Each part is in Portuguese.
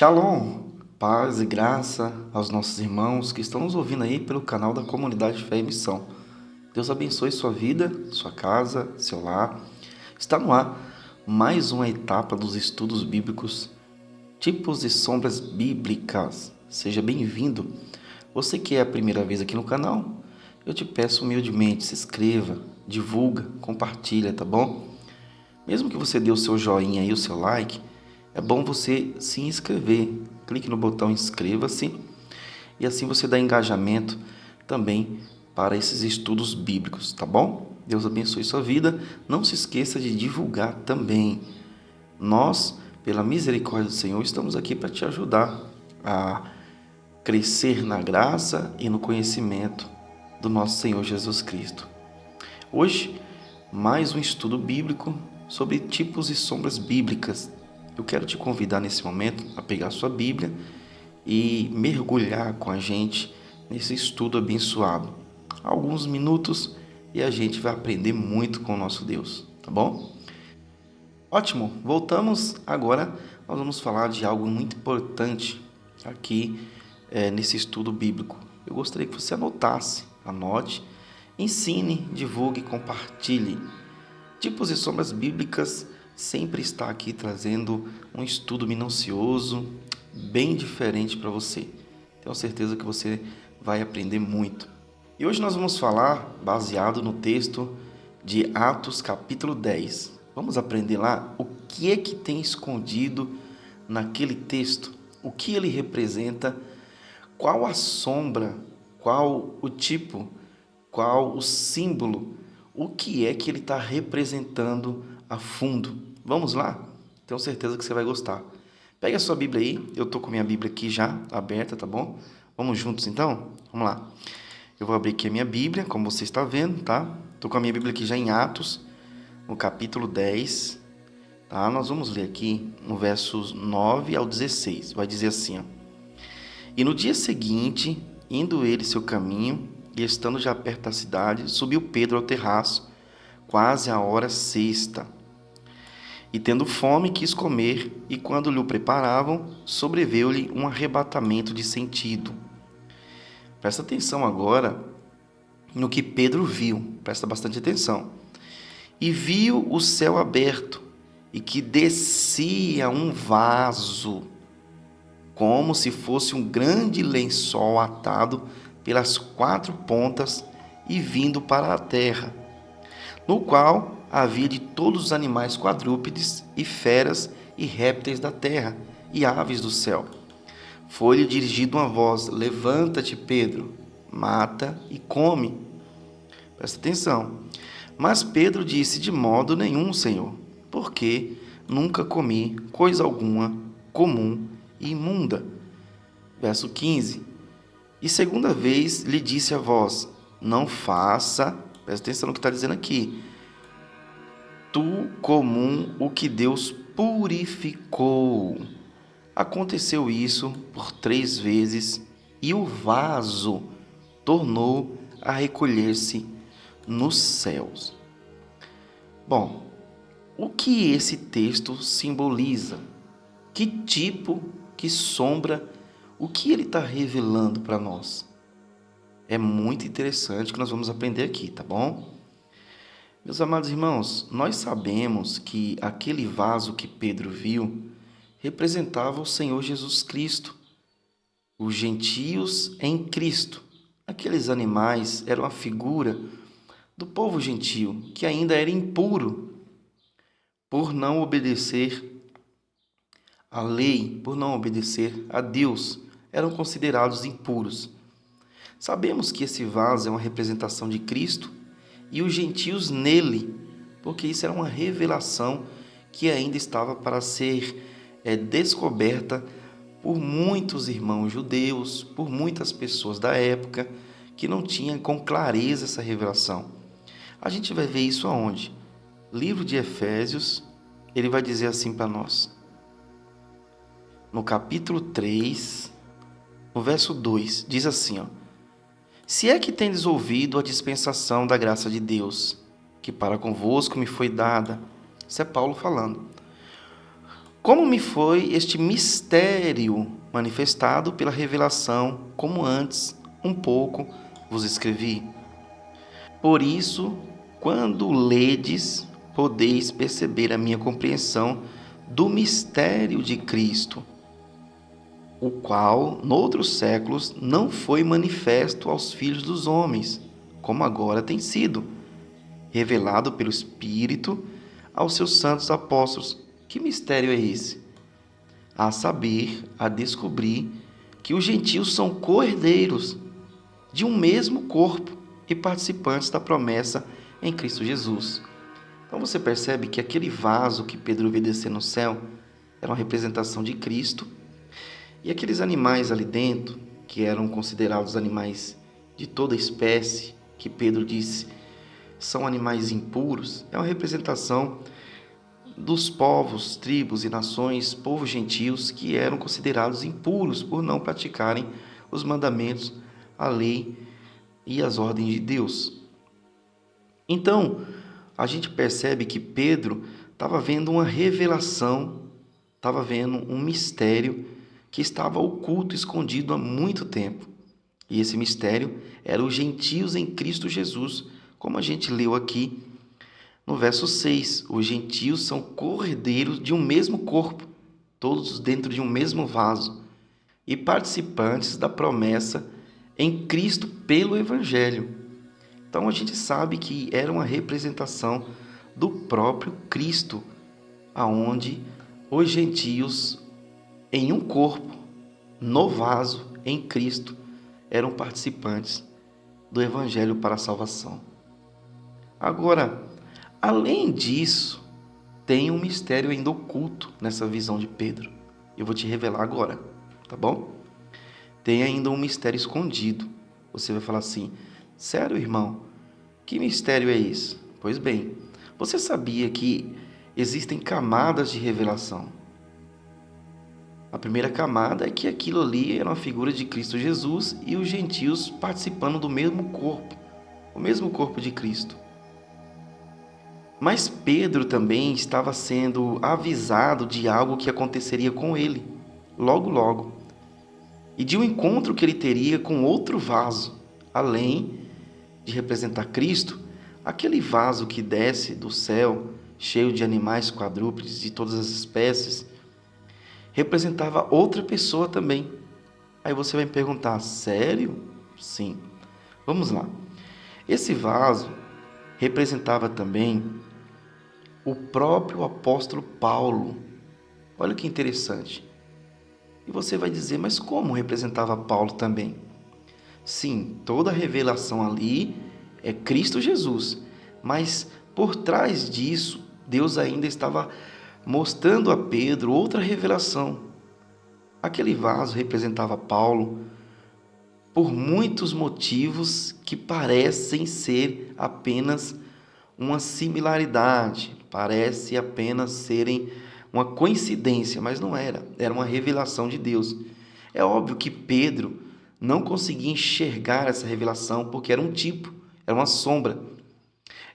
Shalom, paz e graça aos nossos irmãos que estão nos ouvindo aí pelo canal da Comunidade Fé e Missão. Deus abençoe sua vida, sua casa, seu lar. Está no ar mais uma etapa dos estudos bíblicos, tipos e sombras bíblicas. Seja bem-vindo. Você que é a primeira vez aqui no canal, eu te peço humildemente, se inscreva, divulga, compartilha, tá bom? Mesmo que você dê o seu joinha e o seu like, é bom você se inscrever. Clique no botão inscreva-se e assim você dá engajamento também para esses estudos bíblicos, tá bom? Deus abençoe sua vida. Não se esqueça de divulgar também. Nós, pela misericórdia do Senhor, estamos aqui para te ajudar a crescer na graça e no conhecimento do nosso Senhor Jesus Cristo. Hoje, mais um estudo bíblico sobre tipos e sombras bíblicas. Eu quero te convidar nesse momento a pegar sua Bíblia e mergulhar com a gente nesse estudo abençoado. Alguns minutos e a gente vai aprender muito com o nosso Deus, tá bom? Ótimo, voltamos agora. Nós vamos falar de algo muito importante aqui nesse estudo bíblico. Eu gostaria que você anote, ensine, divulgue, compartilhe. Tipos e sombras bíblicas sempre está aqui trazendo um estudo minucioso, bem diferente para você. Tenho certeza que você vai aprender muito. E hoje nós vamos falar baseado no texto de Atos capítulo 10. Vamos aprender lá o que é que tem escondido naquele texto, o que ele representa, qual a sombra, qual o tipo, qual o símbolo, o que é que ele está representando a fundo. Vamos lá? Tenho certeza que você vai gostar. Pega a sua Bíblia aí, eu estou com a minha Bíblia aqui já aberta, tá bom? Vamos juntos então? Vamos lá. Eu vou abrir aqui a minha Bíblia, como você está vendo, tá? Estou com a minha Bíblia aqui já em Atos, no capítulo 10, tá? Nós vamos ler aqui no versos 9 ao 16. Vai dizer assim, ó. E no dia seguinte, indo ele seu caminho, e estando já perto da cidade, subiu Pedro ao terraço, quase a hora sexta. E tendo fome, quis comer, e quando lhe o preparavam, sobreveio-lhe um arrebatamento de sentido. Presta atenção agora no que Pedro viu, presta bastante atenção. E viu o céu aberto, e que descia um vaso, como se fosse um grande lençol atado pelas quatro pontas e vindo para a terra, no qual havia de todos os animais quadrúpedes e feras e répteis da terra e aves do céu. Foi-lhe dirigida uma voz: levanta-te, Pedro, mata e come. Presta atenção. Mas Pedro disse: de modo nenhum, Senhor, porque nunca comi coisa alguma comum e imunda. Verso 15. E segunda vez lhe disse a voz: não faça, presta atenção no que está dizendo aqui, tu comum o que Deus purificou. Aconteceu isso por 3 vezes, e o vaso tornou a recolher-se nos céus. Bom, o que esse texto simboliza? Que tipo, que sombra, o que ele está revelando para nós? É muito interessante que nós vamos aprender aqui, tá bom? Meus amados irmãos, nós sabemos que aquele vaso que Pedro viu representava o Senhor Jesus Cristo, os gentios em Cristo. Aqueles animais eram a figura do povo gentio, que ainda era impuro por não obedecer à lei, por não obedecer a Deus, eram considerados impuros. Sabemos que esse vaso é uma representação de Cristo e os gentios nele, porque isso era uma revelação que ainda estava para ser descoberta por muitos irmãos judeus, por muitas pessoas da época que não tinham com clareza essa revelação. A gente vai ver isso aonde? Livro de Efésios, ele vai dizer assim para nós. No capítulo 3, no verso 2, diz assim, ó: se é que tendes ouvido a dispensação da graça de Deus, que para convosco me foi dada. Isso é Paulo falando. como me foi este mistério manifestado pela revelação, como antes um pouco vos escrevi. Por isso, quando ledes, podeis perceber a minha compreensão do mistério de Cristo, o qual, noutros séculos, não foi manifesto aos filhos dos homens, como agora tem sido, revelado pelo Espírito aos seus santos apóstolos. Que mistério é esse? A saber, a descobrir que os gentios são co-herdeiros de um mesmo corpo e participantes da promessa em Cristo Jesus. Então você percebe que aquele vaso que Pedro viu descer no céu era uma representação de Cristo, e aqueles animais ali dentro, que eram considerados animais de toda espécie, que Pedro disse são animais impuros, é uma representação dos povos, tribos e nações, povos gentios, que eram considerados impuros por não praticarem os mandamentos, a lei e as ordens de Deus. Então, a gente percebe que Pedro estava vendo uma revelação, estava vendo um mistério que estava oculto, escondido há muito tempo. E esse mistério era os gentios em Cristo Jesus, como a gente leu aqui no verso 6. Os gentios são co-herdeiros de um mesmo corpo, todos dentro de um mesmo vaso, e participantes da promessa em Cristo pelo Evangelho. Então a gente sabe que era uma representação do próprio Cristo, aonde os gentios em um corpo, no vaso, em Cristo, eram participantes do Evangelho para a salvação. Agora, além disso, tem um mistério ainda oculto nessa visão de Pedro. Eu vou te revelar agora, tá bom? Tem ainda um mistério escondido. Você vai falar assim: sério, irmão? Que mistério é esse? Pois bem, você sabia que existem camadas de revelação? A primeira camada é que aquilo ali era uma figura de Cristo Jesus e os gentios participando do mesmo corpo, o mesmo corpo de Cristo. Mas Pedro também estava sendo avisado de algo que aconteceria com ele, logo logo, e de um encontro que ele teria com outro vaso, além de representar Cristo, aquele vaso que desce do céu, cheio de animais quadrúpedes de todas as espécies, representava outra pessoa também. Aí você vai me perguntar: sério? Sim. Vamos lá. Esse vaso representava também o próprio apóstolo Paulo. Olha que interessante. E você vai dizer: mas como representava Paulo também? Sim, toda a revelação ali é Cristo Jesus, mas por trás disso, Deus ainda estava mostrando a Pedro outra revelação. Aquele vaso representava Paulo por muitos motivos que parecem ser apenas uma similaridade, parece apenas serem uma coincidência, mas não era, era uma revelação de Deus. É óbvio que Pedro não conseguia enxergar essa revelação porque era um tipo, era uma sombra,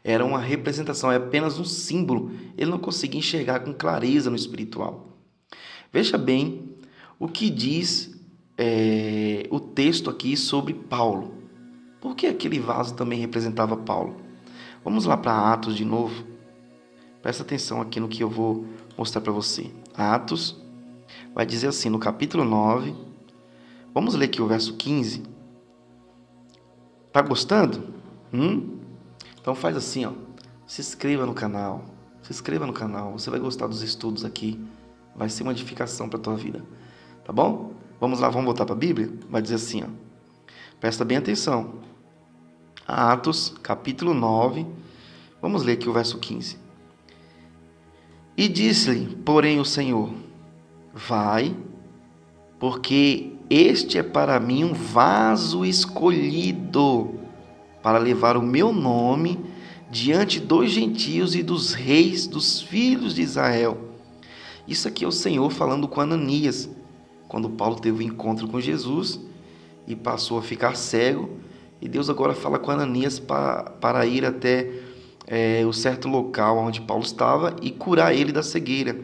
era uma representação, é apenas um símbolo. Ele não conseguia enxergar com clareza no espiritual. Veja bem o que diz o texto aqui sobre Paulo. Por que aquele vaso também representava Paulo? Vamos lá para Atos de novo. Presta atenção aqui no que eu vou mostrar para você. Atos vai dizer assim, no capítulo 9, vamos ler aqui o verso 15. Tá gostando? Então faz assim, ó. Se inscreva no canal. Se inscreva no canal. Você vai gostar dos estudos aqui. Vai ser uma edificação para a tua vida. Tá bom? Vamos lá, vamos voltar para a Bíblia? Vai dizer assim, ó. Presta bem atenção. Atos, capítulo 9. Vamos ler aqui o verso 15. E disse-lhe, porém, o Senhor: vai, porque este é para mim um vaso escolhido para levar o meu nome diante dos gentios e dos reis dos filhos de Israel. Isso aqui é o Senhor falando com Ananias, quando Paulo teve um encontro com Jesus e passou a ficar cego, e Deus agora fala com Ananias para ir até o certo local onde Paulo estava e curar ele da cegueira.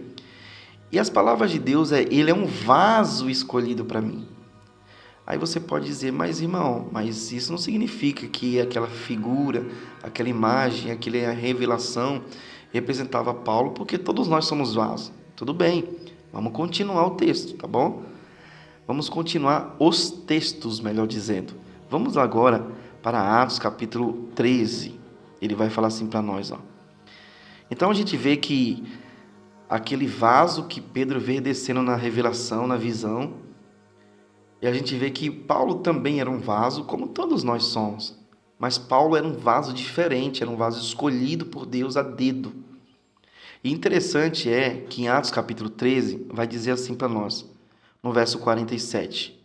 E as palavras de Deus ele é um vaso escolhido para mim. Aí você pode dizer, mas irmão, mas isso não significa que aquela figura, aquela imagem, aquela revelação representava Paulo, porque todos nós somos vasos. Tudo bem, vamos continuar o texto, tá bom? Vamos continuar os textos, melhor dizendo. Vamos agora para Atos capítulo 13. Ele vai falar assim para nós, ó. Então a gente vê que aquele vaso que Pedro vê descendo na revelação, na visão, e a gente vê que Paulo também era um vaso, como todos nós somos. Mas Paulo era um vaso diferente, era um vaso escolhido por Deus a dedo. E interessante é que em Atos capítulo 13 vai dizer assim para nós, no verso 47.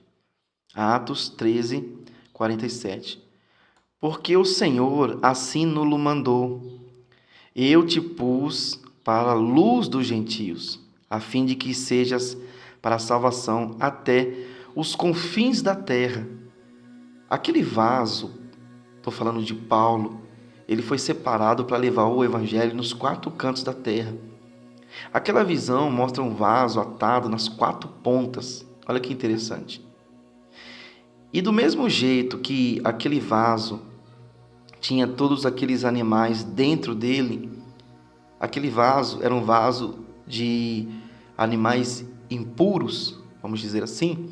Atos 13, 47. Porque o Senhor assim nos mandou. Eu te pus para a luz dos gentios, a fim de que sejas para a salvação até os confins da terra. Aquele vaso, estou falando de Paulo, ele foi separado para levar o evangelho nos 4 cantos da terra. Aquela visão mostra um vaso atado nas 4 pontas. Olha que interessante. E do mesmo jeito que aquele vaso tinha todos aqueles animais dentro dele, aquele vaso era um vaso de animais impuros, vamos dizer assim.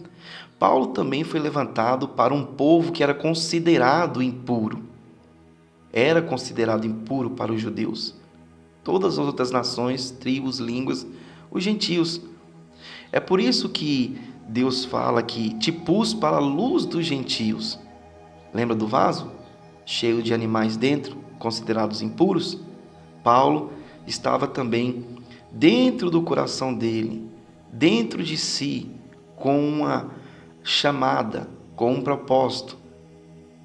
Paulo também foi levantado para um povo que era considerado impuro. Era considerado impuro para os judeus. Todas as outras nações, tribos, línguas, os gentios. É por isso que Deus fala que te pus para a luz dos gentios. Lembra do vaso? Cheio de animais dentro, considerados impuros? Paulo estava também dentro do coração dele, dentro de si, com uma chamada, com um propósito.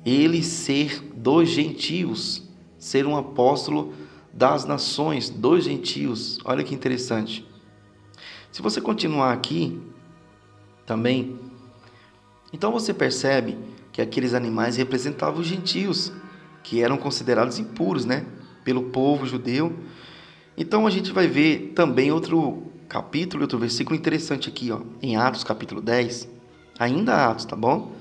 Ele ser dos gentios, ser um apóstolo das nações, dos gentios. Olha que interessante. Se você continuar aqui também, então você percebe que aqueles animais representavam os gentios, que eram considerados impuros, né, pelo povo judeu. Então a gente vai ver também outro capítulo, outro versículo interessante aqui, ó, em Atos capítulo 10, ainda Atos, tá bom?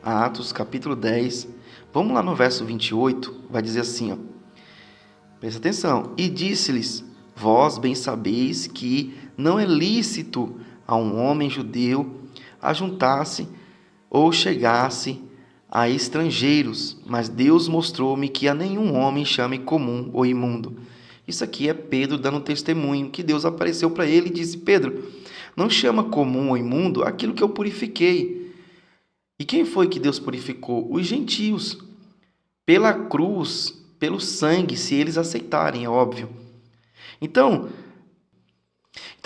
Atos capítulo 10, vamos lá no verso 28, vai dizer assim, ó, presta atenção, e disse-lhes, vós bem sabeis que não é lícito a um homem judeu ajuntar-se ou chegar-se a estrangeiros, mas Deus mostrou-me que a nenhum homem chame comum ou imundo. Isso aqui é Pedro dando testemunho, que Deus apareceu para ele e disse, Pedro, não chama comum ou imundo aquilo que eu purifiquei. E quem foi que Deus purificou? Os gentios. Pela cruz, pelo sangue, se eles aceitarem, é óbvio. Então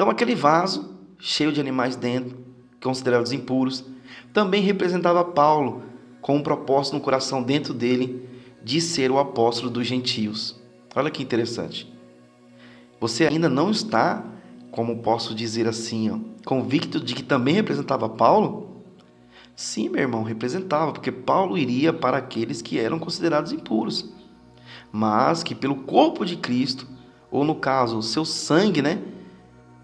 aquele vaso, cheio de animais dentro, considerados impuros, também representava Paulo, com um propósito no coração dentro dele, de ser o apóstolo dos gentios. Olha que interessante. Você ainda não está, como posso dizer assim, ó, convicto de que também representava Paulo? Sim, meu irmão, representava, porque Paulo iria para aqueles que eram considerados impuros, mas que pelo corpo de Cristo, ou no caso, o seu sangue, né,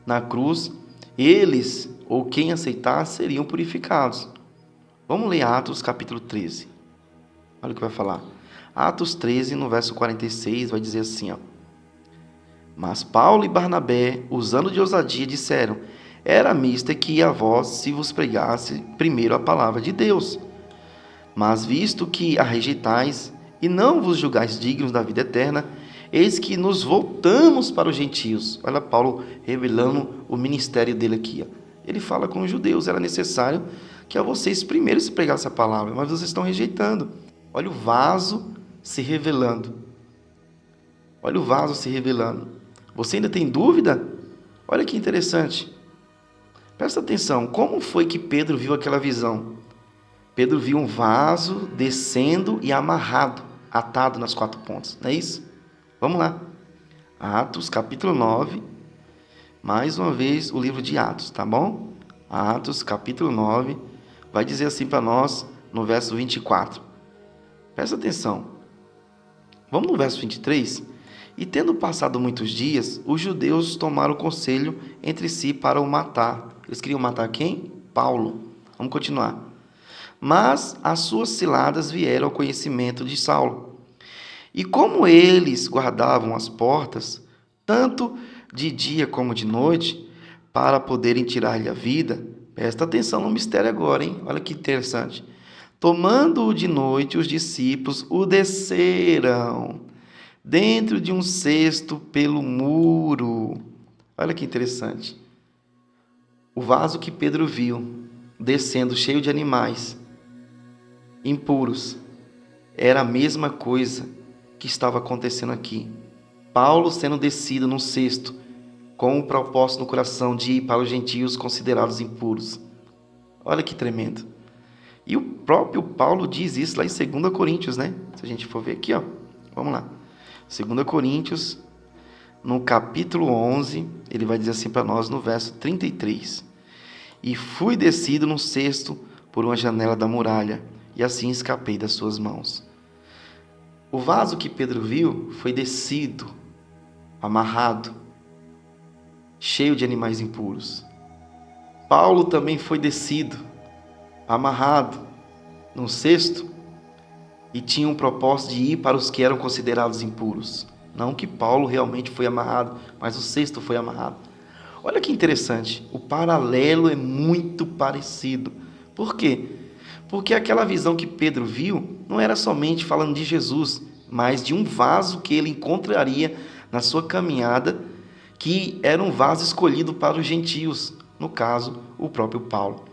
na cruz, eles, ou quem aceitasse, seriam purificados. Vamos ler Atos capítulo 13. Olha o que vai falar. Atos 13, no verso 46, vai dizer assim, ó. Mas Paulo e Barnabé, usando de ousadia, disseram, era mister que a vós se vos pregasse primeiro a palavra de Deus. Mas visto que a rejeitais e não vos julgais dignos da vida eterna, eis que nos voltamos para os gentios. Olha Paulo revelando o ministério dele aqui, ó. Ele fala com os judeus, era necessário que a vocês primeiro se pregasse a palavra, mas vocês estão rejeitando. Olha o vaso se revelando. Olha o vaso se revelando. Você ainda tem dúvida? Olha que interessante. Presta atenção, como foi que Pedro viu aquela visão? Pedro viu um vaso descendo e amarrado, atado nas 4 pontas, não é isso? Vamos lá. Atos capítulo 9, mais uma vez o livro de Atos, tá bom? Atos capítulo 9, vai dizer assim para nós no verso 24. Presta atenção. Vamos no verso 23? E tendo passado muitos dias, os judeus tomaram conselho entre si para o matar. Eles queriam matar quem? Paulo. Vamos continuar. Mas as suas ciladas vieram ao conhecimento de Saulo. E como eles guardavam as portas, tanto de dia como de noite, para poderem tirar-lhe a vida, presta atenção no mistério agora, hein? Olha que interessante. Tomando-o de noite, os discípulos o desceram dentro de um cesto pelo muro. Olha que interessante. O vaso que Pedro viu descendo cheio de animais impuros era a mesma coisa que estava acontecendo aqui. Paulo sendo descido num cesto com o propósito no coração de ir para os gentios considerados impuros. Olha que tremendo. E o próprio Paulo diz isso lá em 2 Coríntios, né? Se a gente for ver aqui, ó. Vamos lá. 2 Coríntios, no capítulo 11, ele vai dizer assim para nós no verso 33. E fui descido num cesto por uma janela da muralha, e assim escapei das suas mãos. O vaso que Pedro viu foi descido, amarrado, cheio de animais impuros. Paulo também foi descido, amarrado, num cesto, e tinha um propósito de ir para os que eram considerados impuros. Não que Paulo realmente foi amarrado, mas o cesto foi amarrado. Olha que interessante, o paralelo é muito parecido. Por quê? Porque aquela visão que Pedro viu não era somente falando de Jesus, mas de um vaso que ele encontraria na sua caminhada, que era um vaso escolhido para os gentios, no caso, o próprio Paulo.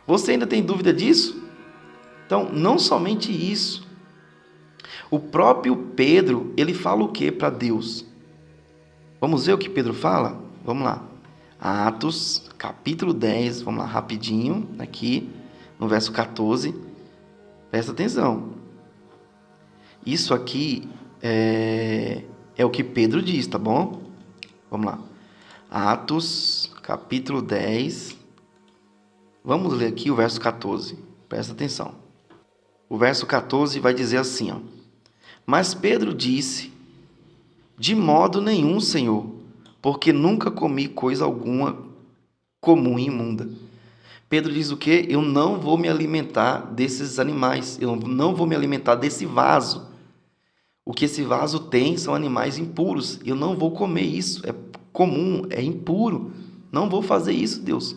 Você ainda tem dúvida disso? Então, não somente isso. O próprio Pedro, ele fala o que para Deus? Vamos ver o que Pedro fala? Vamos lá. Atos, capítulo 10, vamos lá rapidinho, aqui, no verso 14. Presta atenção. Isso aqui é o que Pedro diz, tá bom? Vamos lá. Atos, capítulo 10. Vamos ler aqui o verso 14. Presta atenção. O verso 14 vai dizer assim, ó. Mas Pedro disse: de modo nenhum, Senhor, porque nunca comi coisa alguma comum e imunda. Pedro diz o quê? Eu não vou me alimentar desses animais, eu não vou me alimentar desse vaso. O que esse vaso tem são animais impuros, eu não vou comer isso, é comum, é impuro, não vou fazer isso, Deus.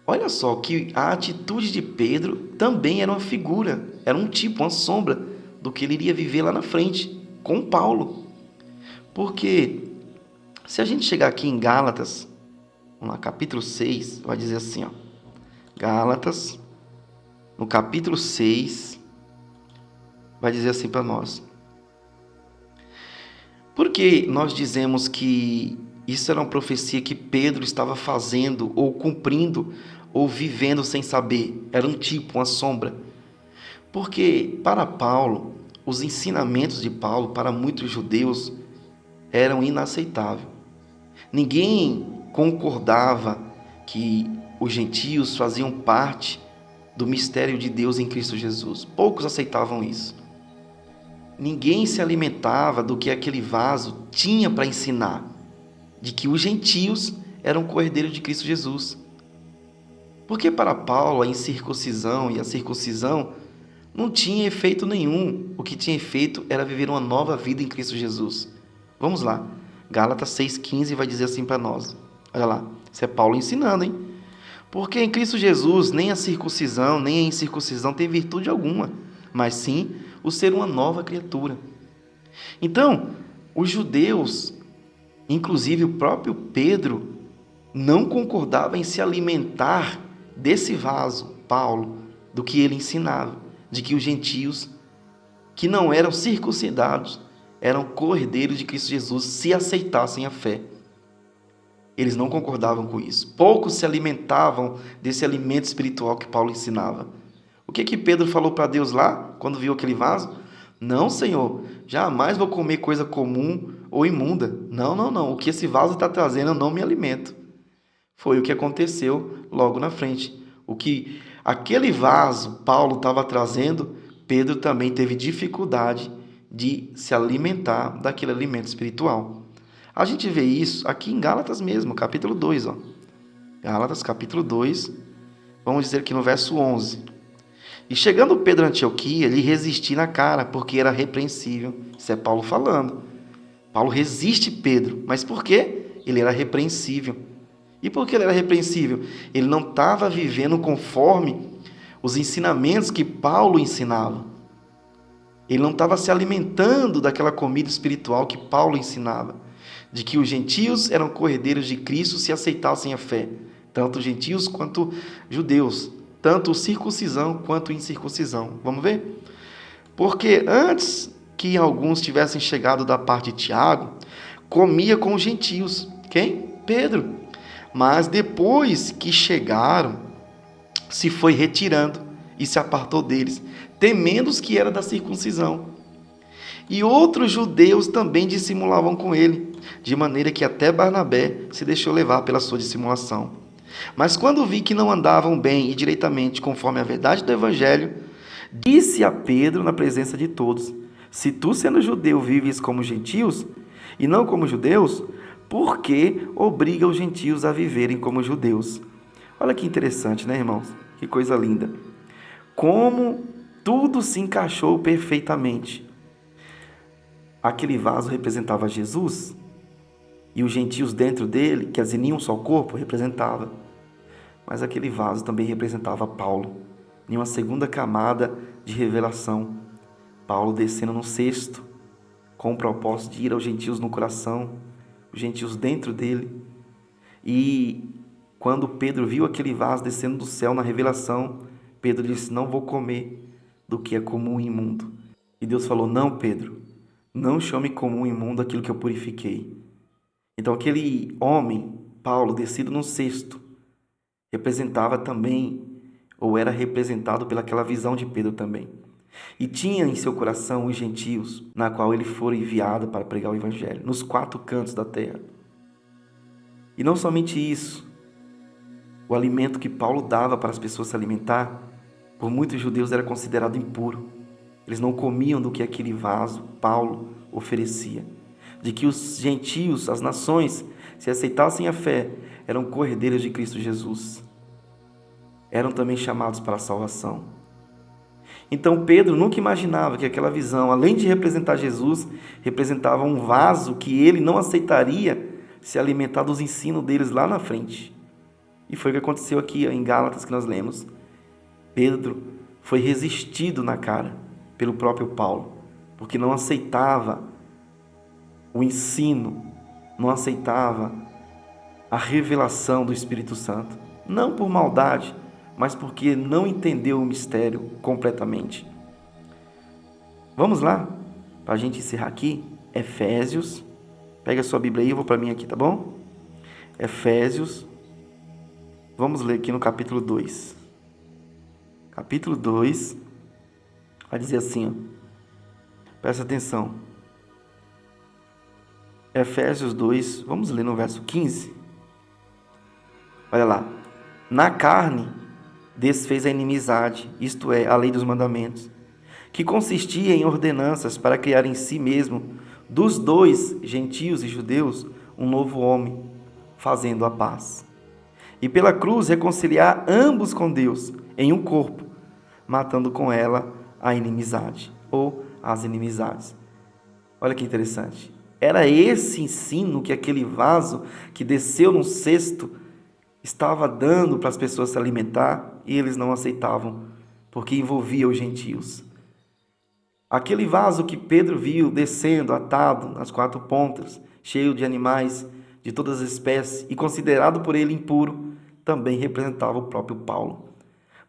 Olha só que a atitude de Pedro também era uma figura, era um tipo, uma sombra do que ele iria viver lá na frente com Paulo. Porque se a gente chegar aqui em Gálatas, vamos lá, capítulo 6, vai dizer assim, ó. Gálatas, no capítulo 6, vai dizer assim para nós. Por que nós dizemos que isso era uma profecia que Pedro estava fazendo, ou cumprindo, ou vivendo sem saber? Era um tipo, uma sombra. Porque para Paulo, os ensinamentos de Paulo, para muitos judeus, eram inaceitáveis. Ninguém concordava que os gentios faziam parte do mistério de Deus em Cristo Jesus. Poucos aceitavam isso. Ninguém se alimentava do que aquele vaso tinha para ensinar, de que os gentios eram co-herdeiros de Cristo Jesus. Porque para Paulo a incircuncisão e a circuncisão não tinha efeito nenhum. O que tinha efeito era viver uma nova vida em Cristo Jesus. Vamos lá. Gálatas 6,15 vai dizer assim para nós. Olha lá. Isso é Paulo ensinando, hein? Porque em Cristo Jesus nem a circuncisão nem a incircuncisão tem virtude alguma, mas sim o ser uma nova criatura. Então, os judeus, inclusive o próprio Pedro, não concordava em se alimentar desse vaso, Paulo, do que ele ensinava, de que os gentios que não eram circuncidados eram co-herdeiros de Cristo Jesus se aceitassem a fé. Eles não concordavam com isso. Poucos se alimentavam desse alimento espiritual que Paulo ensinava. O que Pedro falou para Deus lá, quando viu aquele vaso? Não, Senhor, jamais vou comer coisa comum ou imunda. Não, não, não. O que esse vaso está trazendo, eu não me alimento. Foi o que aconteceu logo na frente. O que aquele vaso Paulo estava trazendo, Pedro também teve dificuldade de se alimentar daquele alimento espiritual. A gente vê isso aqui em Gálatas mesmo, capítulo 2. Ó. Gálatas, capítulo 2, vamos dizer aqui no verso 11. E chegando Pedro a Antioquia, ele resistiu na cara, porque era repreensível. Isso é Paulo falando. Paulo resiste Pedro, mas por quê? Ele era repreensível. E por que ele era repreensível? Ele não estava vivendo conforme os ensinamentos que Paulo ensinava. Ele não estava se alimentando daquela comida espiritual que Paulo ensinava, de que os gentios eram cordeiros de Cristo se aceitassem a fé, tanto gentios quanto judeus, tanto circuncisão quanto incircuncisão. Vamos ver? Porque antes que alguns tivessem chegado da parte de Tiago, comia com os gentios. Quem? Pedro. Mas depois que chegaram, se foi retirando e se apartou deles, temendo os que era da circuncisão. E outros judeus também dissimulavam com ele, de maneira que até Barnabé se deixou levar pela sua dissimulação. Mas quando vi que não andavam bem e direitamente conforme a verdade do evangelho, disse a Pedro na presença de todos: se tu, sendo judeu, vives como gentios e não como judeus, por que obriga os gentios a viverem como judeus? Olha que interessante, né, irmãos? Que coisa linda. Como tudo se encaixou perfeitamente. Aquele vaso representava Jesus e os gentios dentro dele, que nem um só corpo, representava. Mas aquele vaso também representava Paulo, em uma segunda camada de revelação. Paulo descendo no cesto, com o propósito de ir aos gentios no coração, os gentios dentro dele. E quando Pedro viu aquele vaso descendo do céu na revelação, Pedro disse: não vou comer do que é comum e imundo. E Deus falou: não, Pedro, não chame comum e imundo aquilo que eu purifiquei. Então aquele homem, Paulo, descido no cesto, representava também, ou era representado pelaquela visão de Pedro também. E tinha em seu coração os gentios, na qual ele fora enviado para pregar o evangelho, nos 4 cantos da terra. E não somente isso, o alimento que Paulo dava para as pessoas se alimentar, por muitos judeus era considerado impuro. Eles não comiam do que aquele vaso Paulo oferecia. De que os gentios, as nações, se aceitassem a fé, eram cordeiros de Cristo Jesus. Eram também chamados para a salvação. Então Pedro nunca imaginava que aquela visão, além de representar Jesus, representava um vaso que ele não aceitaria se alimentar dos ensinos deles lá na frente. E foi o que aconteceu aqui em Gálatas que nós lemos. Pedro foi resistido na cara pelo próprio Paulo, porque não aceitava o ensino, não aceitava a revelação do Espírito Santo. Não por maldade, mas porque não entendeu o mistério completamente. Vamos lá, para a gente encerrar aqui, Efésios. Pega a sua Bíblia aí, eu vou para mim aqui, tá bom? Efésios, vamos ler aqui no capítulo 2. Capítulo 2, vai dizer assim, ó, presta atenção. Efésios 2, vamos ler no verso 15. Olha lá. Na carne desfez a inimizade, isto é, a lei dos mandamentos, que consistia em ordenanças para criar em si mesmo, dos dois, gentios e judeus, um novo homem, fazendo a paz. E pela cruz reconciliar ambos com Deus, em um corpo, matando com ela a inimizade, ou as inimizades. Olha que interessante. Era esse ensino que aquele vaso que desceu no cesto estava dando para as pessoas se alimentar, e eles não aceitavam, porque envolvia os gentios. Aquele vaso que Pedro viu descendo, atado nas 4 pontas, cheio de animais de todas as espécies e considerado por ele impuro, também representava o próprio Paulo.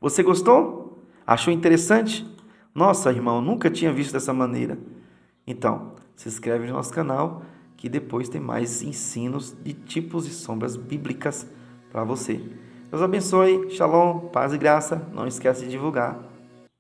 Você gostou? Achou interessante? Nossa, irmão, nunca tinha visto dessa maneira. Então, se inscreve no nosso canal, que depois tem mais ensinos de tipos e sombras bíblicas para você. Deus abençoe, shalom, paz e graça. Não esquece de divulgar.